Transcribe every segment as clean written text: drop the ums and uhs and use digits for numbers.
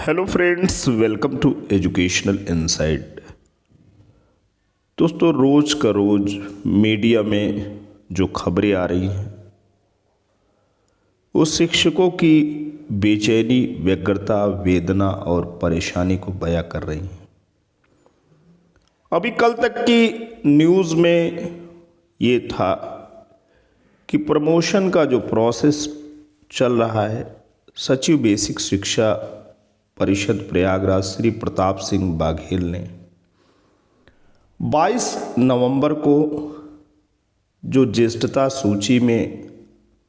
Hello friends, welcome to educational insight. दोस्तों, रोज़ का रोज़ मीडिया में जो खबरें आ रही हैं वो शिक्षकों की बेचैनी, व्यग्रता, वेदना और परेशानी को बयां कर रही हैं। अभी कल तक की न्यूज़ में ये था कि प्रमोशन का जो प्रोसेस चल रहा है, सचिव बेसिक शिक्षा परिषद प्रयागराज श्री प्रताप सिंह बाघेल ने 22 नवंबर को जो ज्येष्ठता सूची में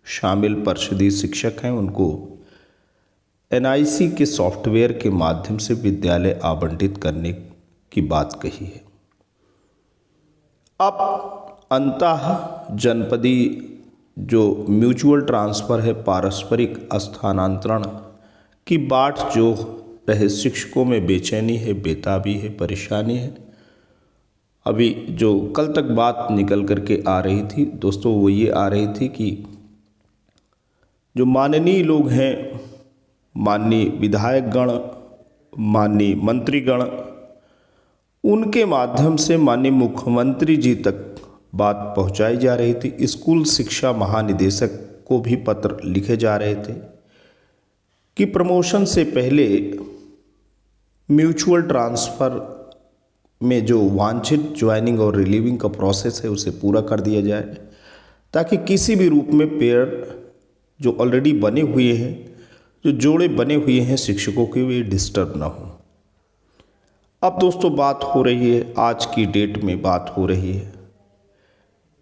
शामिल परिषदीय शिक्षक हैं उनको एनआईसी के सॉफ्टवेयर के माध्यम से विद्यालय आवंटित करने की बात कही है। अब अंतः जनपदी जो म्यूचुअल ट्रांसफ़र है, पारस्परिक स्थानांतरण की बाट जो रहे, शिक्षकों में बेचैनी है, बेताबी है, परेशानी है। अभी जो कल तक बात निकल करके आ रही थी दोस्तों, वो ये आ रही थी कि जो माननीय लोग हैं, माननीय विधायकगण, माननीय मंत्रीगण, उनके माध्यम से माननीय मुख्यमंत्री जी तक बात पहुंचाई जा रही थी। स्कूल शिक्षा महानिदेशक को भी पत्र लिखे जा रहे थे कि प्रमोशन से पहले म्यूचुअल ट्रांसफ़र में जो वांछित ज्वाइनिंग और रिलीविंग का प्रोसेस है उसे पूरा कर दिया जाए, ताकि किसी भी रूप में पेयर जो ऑलरेडी बने हुए हैं, जो जोड़े बने हुए हैं शिक्षकों के, वे डिस्टर्ब ना हो। अब दोस्तों बात हो रही है, आज की डेट में बात हो रही है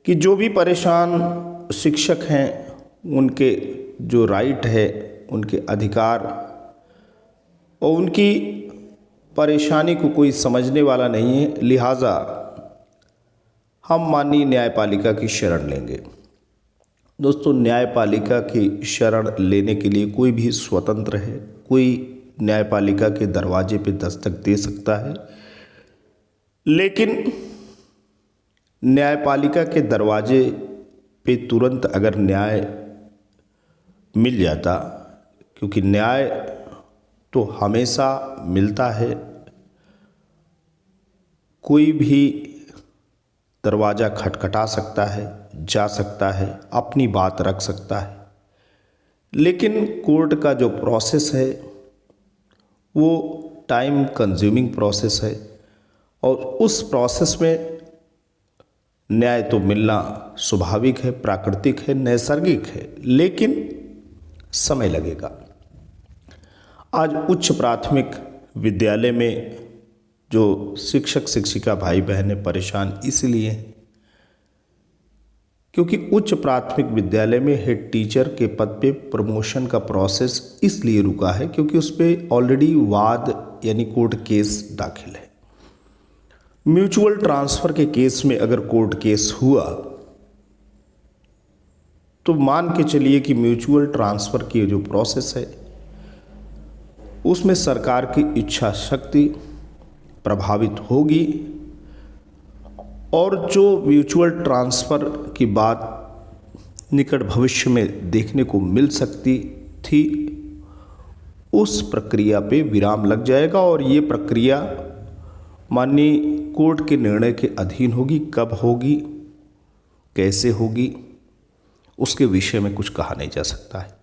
कि जो भी परेशान शिक्षक हैं उनके जो राइट है, उनके अधिकार और उनकी परेशानी को कोई समझने वाला नहीं है, लिहाजा हम माननीय न्यायपालिका की शरण लेंगे। दोस्तों, न्यायपालिका की शरण लेने के लिए कोई भी स्वतंत्र है, कोई न्यायपालिका के दरवाजे पे दस्तक दे सकता है, लेकिन न्यायपालिका के दरवाजे पे तुरंत अगर न्याय मिल जाता, क्योंकि न्याय तो हमेशा मिलता है, कोई भी दरवाज़ा खटखटा सकता है, जा सकता है, अपनी बात रख सकता है, लेकिन कोर्ट का जो प्रोसेस है वो टाइम कंज्यूमिंग प्रोसेस है और उस प्रोसेस में न्याय तो मिलना स्वाभाविक है, प्राकृतिक है, नैसर्गिक है, लेकिन समय लगेगा। आज उच्च प्राथमिक विद्यालय में जो शिक्षक शिक्षिका भाई बहनें परेशान इसलिए हैं क्योंकि उच्च प्राथमिक विद्यालय में हेड टीचर के पद पे प्रमोशन का प्रोसेस इसलिए रुका है क्योंकि उस पर ऑलरेडी वाद यानी कोर्ट केस दाखिल है। म्यूचुअल ट्रांसफ़र के केस में अगर कोर्ट केस हुआ तो मान के चलिए कि म्यूचुअल ट्रांसफ़र की जो प्रोसेस है उसमें सरकार की इच्छा शक्ति प्रभावित होगी और जो म्यूचुअल ट्रांसफ़र की बात निकट भविष्य में देखने को मिल सकती थी, उस प्रक्रिया पे विराम लग जाएगा और ये प्रक्रिया माननीय कोर्ट के निर्णय के अधीन होगी। कब होगी, कैसे होगी, उसके विषय में कुछ कहा नहीं जा सकता है।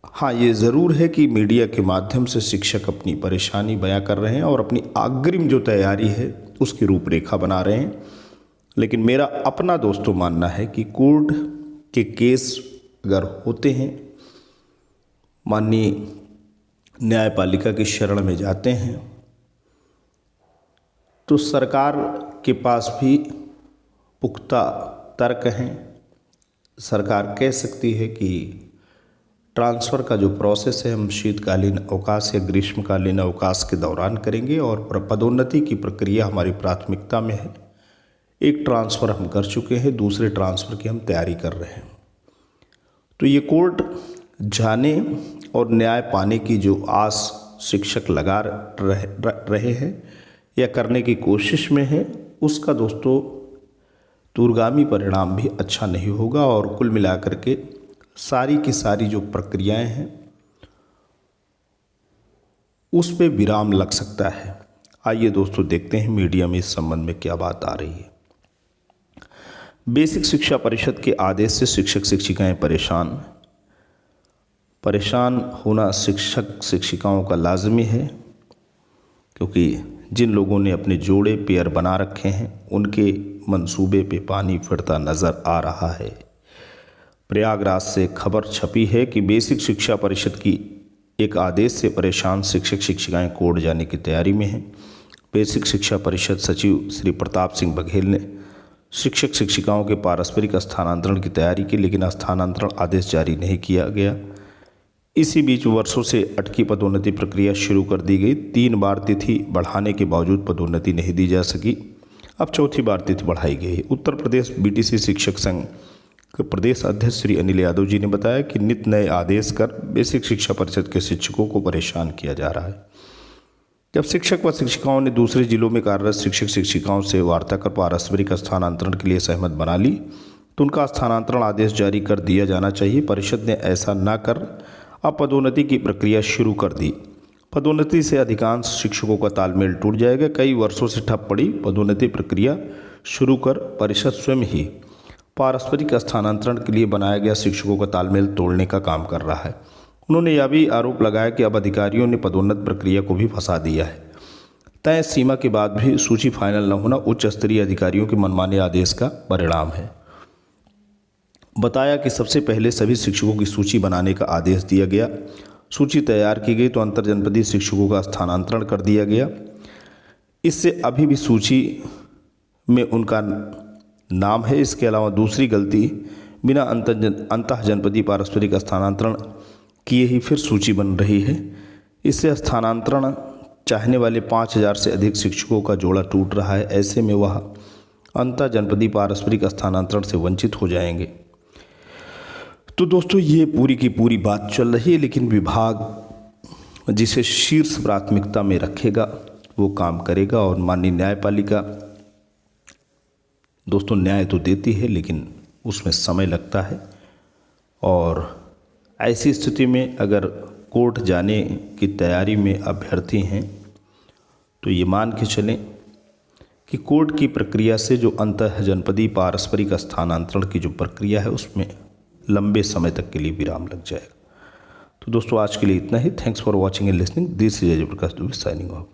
हाँ, ये ज़रूर है कि मीडिया के माध्यम से शिक्षक अपनी परेशानी बयां कर रहे हैं और अपनी अग्रिम जो तैयारी है उसकी रूपरेखा बना रहे हैं, लेकिन मेरा अपना दोस्तों मानना है कि कोर्ट के केस अगर होते हैं, माननीय न्यायपालिका की शरण में जाते हैं, तो सरकार के पास भी पुख्ता तर्क हैं। सरकार कह सकती है कि ट्रांसफ़र का जो प्रोसेस है हम शीतकालीन अवकाश या ग्रीष्मकालीन अवकाश के दौरान करेंगे और पदोन्नति की प्रक्रिया हमारी प्राथमिकता में है। एक ट्रांसफ़र हम कर चुके हैं, दूसरे ट्रांसफ़र की हम तैयारी कर रहे हैं। तो ये कोर्ट जाने और न्याय पाने की जो आस शिक्षक लगा रहे हैं या करने की कोशिश में है, उसका दोस्तों दूरगामी परिणाम भी अच्छा नहीं होगा और कुल मिलाकर के सारी की सारी जो प्रक्रियाएं हैं उस पे विराम लग सकता है। आइए दोस्तों देखते हैं मीडिया में इस संबंध में क्या बात आ रही है। बेसिक शिक्षा परिषद के आदेश से शिक्षक शिक्षिकाएं परेशान होना शिक्षक शिक्षिकाओं का लाजमी है, क्योंकि जिन लोगों ने अपने जोड़े पेयर बना रखे हैं उनके मंसूबे पे पानी फिरता नज़र आ रहा है। प्रयागराज से खबर छपी है कि बेसिक शिक्षा परिषद की एक आदेश से परेशान शिक्षक शिक्षिकाएं कोर्ट जाने की तैयारी में हैं। बेसिक शिक्षा परिषद सचिव श्री प्रताप सिंह बघेल ने शिक्षक शिक्षिकाओं के पारस्परिक स्थानांतरण की तैयारी की, लेकिन स्थानांतरण आदेश जारी नहीं किया गया। इसी बीच वर्षों से अटकी पदोन्नति प्रक्रिया शुरू कर दी गई। 3 बार तिथि बढ़ाने के बावजूद पदोन्नति नहीं दी जा सकी। अब चौथी बार तिथि बढ़ाई गई है। उत्तर प्रदेश बीटीसी शिक्षक संघ के प्रदेश अध्यक्ष श्री अनिल यादव जी ने बताया कि नित नए आदेश कर बेसिक शिक्षा परिषद के शिक्षकों को परेशान किया जा रहा है। जब शिक्षक व शिक्षिकाओं ने दूसरे जिलों में कार्यरत शिक्षक शिक्षिकाओं से वार्ता कर पारस्परिक स्थानांतरण के लिए सहमत बना ली, तो उनका स्थानांतरण आदेश जारी कर दिया जाना चाहिए। परिषद ने ऐसा न कर अब पदोन्नति की प्रक्रिया शुरू कर दी। पदोन्नति से अधिकांश शिक्षकों का तालमेल टूट जाएगा। कई वर्षों से ठप पड़ी पदोन्नति प्रक्रिया शुरू कर परिषद स्वयं ही पारस्परिक स्थानांतरण के लिए बनाया गया शिक्षकों का तालमेल तोड़ने का काम कर रहा है। उन्होंने यह भी आरोप लगाया कि अब अधिकारियों ने पदोन्नत प्रक्रिया को भी फंसा दिया है। तय सीमा के बाद भी सूची फाइनल न होना उच्च स्तरीय अधिकारियों के मनमाने आदेश का परिणाम है। बताया कि सबसे पहले सभी शिक्षकों की सूची बनाने का आदेश दिया गया। सूची तैयार की गई तो अंतरजनपदीय शिक्षकों का स्थानांतरण कर दिया गया। इससे अभी भी सूची में उनका नाम है। इसके अलावा दूसरी गलती, बिना अंतःजनपदीय पारस्परिक स्थानांतरण किए ही फिर सूची बन रही है। इससे स्थानांतरण चाहने वाले 5000 से अधिक शिक्षकों का जोड़ा टूट रहा है। ऐसे में वह अंतःजनपदीय पारस्परिक स्थानांतरण से वंचित हो जाएंगे। तो दोस्तों ये पूरी की पूरी बात चल रही है, लेकिन विभाग जिसे शीर्ष प्राथमिकता में रखेगा वो काम करेगा। और माननीय न्यायपालिका दोस्तों न्याय तो देती है, लेकिन उसमें समय लगता है। और ऐसी स्थिति में अगर कोर्ट जाने की तैयारी में अभ्यर्थी हैं तो ये मान के चलें कि कोर्ट की प्रक्रिया से जो अंतःजनपदीय पारस्परिक स्थानांतरण की जो प्रक्रिया है उसमें लंबे समय तक के लिए विराम लग जाएगा। तो दोस्तों आज के लिए इतना ही। Thanks for watching and listening. This is Ajay Prakash Dubey signing of.